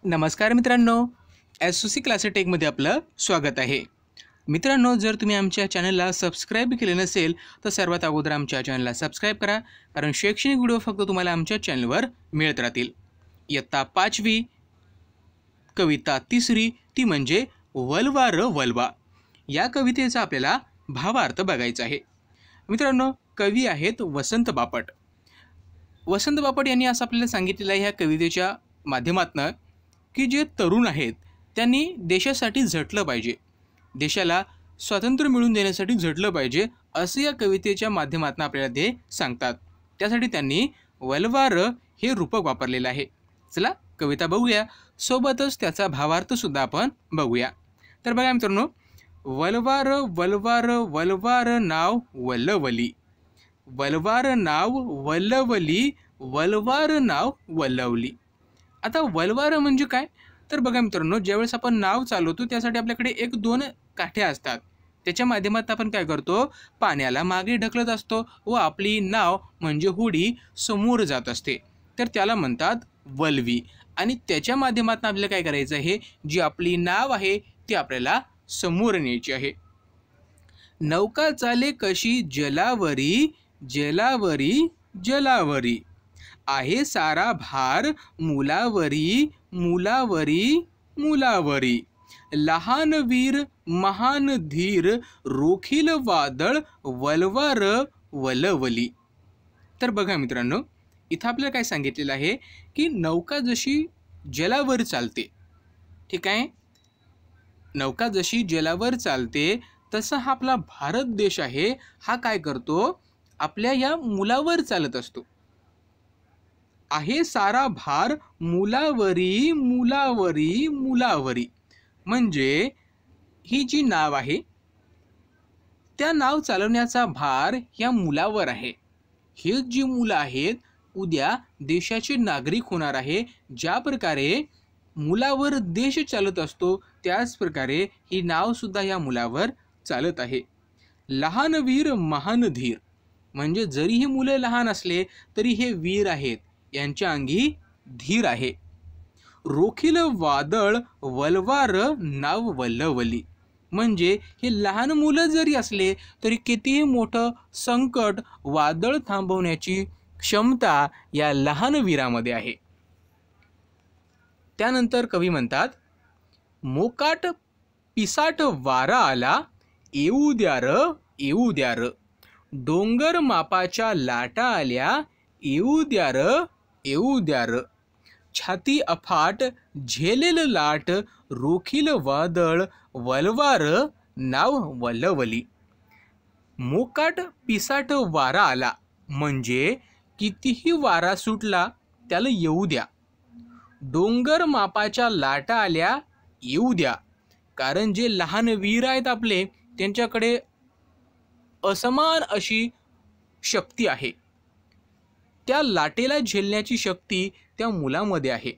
नमस्कार मित्रांनो, एस.ओ.सी क्लासेटेकमध्ये आपलं स्वागत आहे. मित्रांनो, जर तुम्ही आमच्या चॅनलला सबस्क्राईब केले नसेल तर सर्वात अगोदर आमच्या चॅनलला सबस्क्राईब करा, कारण शैक्षणिक व्हिडिओ फक्त तुम्हाला आमच्या चॅनलवर मिळत राहतील. इयत्ता 5वी कविता 3री ती म्हणजे वल्वा र वल्वा. या कवितेचा आपल्याला भावार्थ बघायचा आहे. मित्रांनो, कवी आहेत वसंत बापट. वसंत बापट यांनी असं आपल्याला सांगितलेलं आहे ह्या कवितेच्या माध्यमातून की जे तरुण आहेत त्यांनी देशासाठी झटलं पाहिजे, देशाला स्वातंत्र्य मिळवून देण्यासाठी झटलं पाहिजे, असं या कवितेच्या माध्यमातून आपल्याला ते सांगतात. त्यासाठी त्यांनी वल्वा र हे रूपक वापरलेलं आहे. चला कविता बघूया, सोबतच त्याचा भावार्थसुद्धा आपण बघूया. तर बघा मित्रांनो, वल्वा र वल्वा र वल्वा र नाव वल्लवली, वल्वा र नाव वल्लवली, वल्वा र नाव वल्लवली. आता वल्वा र म्हणजे काय? तर बघा मित्रांनो, ज्यावेळेस आपण नाव चालवतो त्यासाठी आपल्याकडे 1-2 काठ्या असतात. त्याच्या माध्यमात आपण काय करतो, पाण्याला मागे ढकलत असतो व आपली नाव म्हणजे होडी समोर जात असते. तर त्याला म्हणतात वल्वी. आणि त्याच्या माध्यमातून आपल्याला काय करायचं आहे, जी आपली नाव आहे ती आपल्याला समोर न्यायची आहे. नौका चाले कशी जलावरी, जलावरी, जलावरी, आहे सारा भार मुलावरी, मुलावरी, मुलावरी, लहान वीर महान धीर, रोखील वादळ वल्वा र वल्लवली. तर बघा मित्रांनो, इथं आपल्याला काय सांगितलेलं आहे की नौका जशी जलावर चालते, ठीक आहे, नौका जशी जलावर चालते तसा हा आपला भारत देश आहे, हा काय करतो, आपल्या या मुलावर चालत असतो. आहे सारा भार मुलावरी, मुलावरी, मुलावरी, म्हणजे ही जी नाव आहे त्या नाव चालवण्याचा भार या मुलावर आहे. हे जी मुलं आहेत उद्या देशाचे नागरिक होणार आहे. ज्या प्रकारे मुलावर देश चालत असतो त्याच प्रकारे ही नाव सुद्धा या मुलावर चालत आहे. लहान वीर महान धीर, म्हणजे जरी ही मुलं लहान असले तरी हे वीर आहेत, यांच्या अंगी धीर आहे. रोखील वादळ वल्वा र नाव वल्लवली, म्हणजे हे लहान मुलं जरी असले तरी कितीही मोठं संकट वादळ थांबवण्याची क्षमता या लहान वीरामध्ये आहे. त्यानंतर कवी म्हणतात, मोकाट पिसाट वारा आला, येऊ द्या र, येऊ द्या र, डोंगर मापाच्या लाटा आल्या, येऊ द्या र, येऊ द्या र, छाती अफाट झेलेल लाट, रोखील वादळ वल्वा र नाव वल्लवली. मोकाट पिसाट वारा आला म्हणजे कितीही वारा सुटला त्याला येऊ द्या. डोंगर मापाच्या लाटा आल्या, येऊ द्या, कारण जे लहान वीर आहेत आपले त्यांच्याकडे असमान अशी शक्ती आहे. त्या लाटेला झेलण्याची शक्ती त्या मुलामध्ये आहे.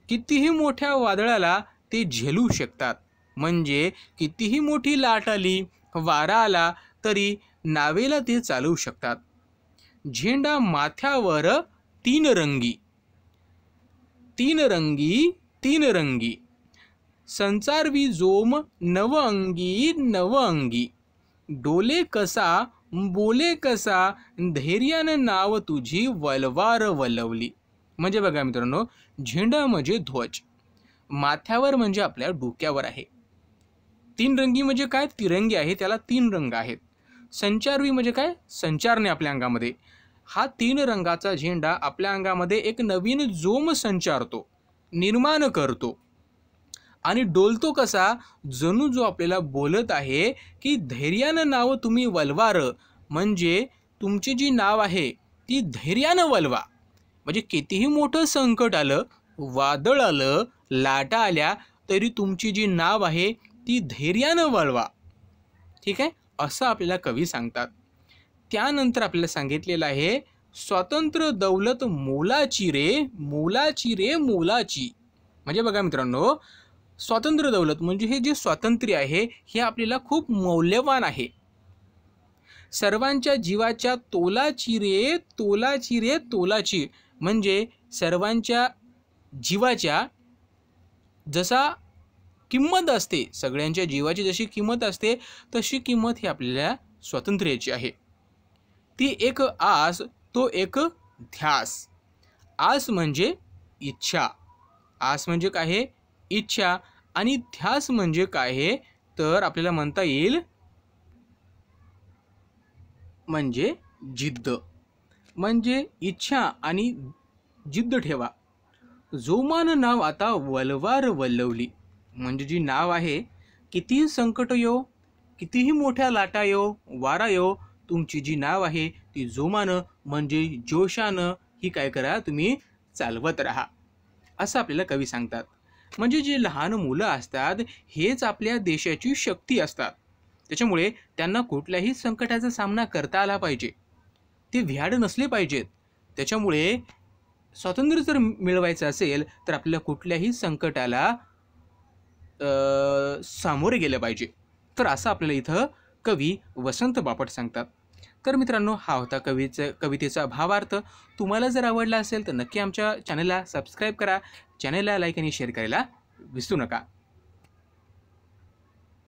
कितीही मोठ्या वादळाला ते झेलू शकतात, म्हणजे कितीही मोठी लाट आली, वारा आला तरी नावेला ते चालवू शकतात. झेंडा माथ्यावर तीन रंगी, तीन रंगी, तीन रंगी, संचारवी जोम नवअंगी, नवअंगी, डोले कसा बोले कसा, धैर्यानं नाव तुझी वल्वा र वल्लवली. म्हणजे बघा मित्रांनो, झेंडा म्हणजे ध्वज, माथ्यावर म्हणजे आपल्या डोक्यावर आहे. तीन रंगी म्हणजे काय, तिरंगी आहे, त्याला 3 रंग आहेत. संचारवी म्हणजे काय, संचारणे आपल्या अंगामध्ये. हा 3 रंगाचा झेंडा आपल्या अंगामध्ये एक नवीन जोम संचारतो, निर्माण करतो. आणि डोलतो कसा, जणू जो आपल्याला बोलत आहे की धैर्यानं नाव तुम्ही वल्वा र, म्हणजे तुमची जी नाव आहे ती धैर्यानं वल्वा. म्हणजे कितीही मोठं संकट आलं, वादळ आलं, लाटा आल्या तरी तुमची जी नाव आहे ती धैर्यानं वळवा, ठीक आहे, असं आपल्याला कवी सांगतात. त्यानंतर आपल्याला सांगितलेलं आहे, स्वातंत्र्य दौलत मोलाची रे, मोलाची रे मोलाची. म्हणजे बघा मित्रांनो, स्वातंत्र्य दौलत म्हणजे हे जे स्वातंत्र्य आहे हे आपल्याला खूप मौल्यवान आहे. सर्वांच्या जीवाच्या तोलाची रे, तोलाची रे तोलाची, म्हणजे सर्वांच्या जीवाच्या जसा किंमत असते, सगळ्यांच्या जीवाची जशी किंमत असते तशी किंमत ही आपल्याला स्वातंत्र्याची आहे. ती एक आस, तो एक ध्यास. आस म्हणजे इच्छा. आस म्हणजे काय आहे? इच्छा. आणि ध्यास म्हणजे काय आहे? तर आपल्याला म्हणता येईल म्हणजे जिद्द. म्हणजे इच्छा आणि जिद्द ठेवा. जोमान नाव आता वलवार वल्लवली. म्हणजे जी नाव आहे, कितीही संकट येो, कितीही मोठ्या लाटा येो, वारा येो, तुमची जी नाव आहे ती जोमानं म्हणजे जोशानं ही काय करा, तुम्ही चालवत राहा, असं आपल्याला कवी सांगतात. म्हणजे जे लहान मुलं असतात हेच आपल्या देशाची शक्ती असतात. त्याच्यामुळे त्यांना कुठल्याही संकटाचा सामना करता आला पाहिजे, ते भ्याड नसले पाहिजेत. त्याच्यामुळे स्वातंत्र्य जर मिळवायचं असेल तर आपल्याला कुठल्याही संकटाला सामोरे गेलं पाहिजे. तर असं आपल्याला इथं कवी वसंत बापट सांगतात. तर मित्रांनो, हा होता कवितेचा भावार्थ. तुम्हाला जर आवडला असेल तर नक्की आमच्या चॅनलला सबस्क्राईब करा, चॅनलला लाईक आणि शेअर करायला विसरू नका.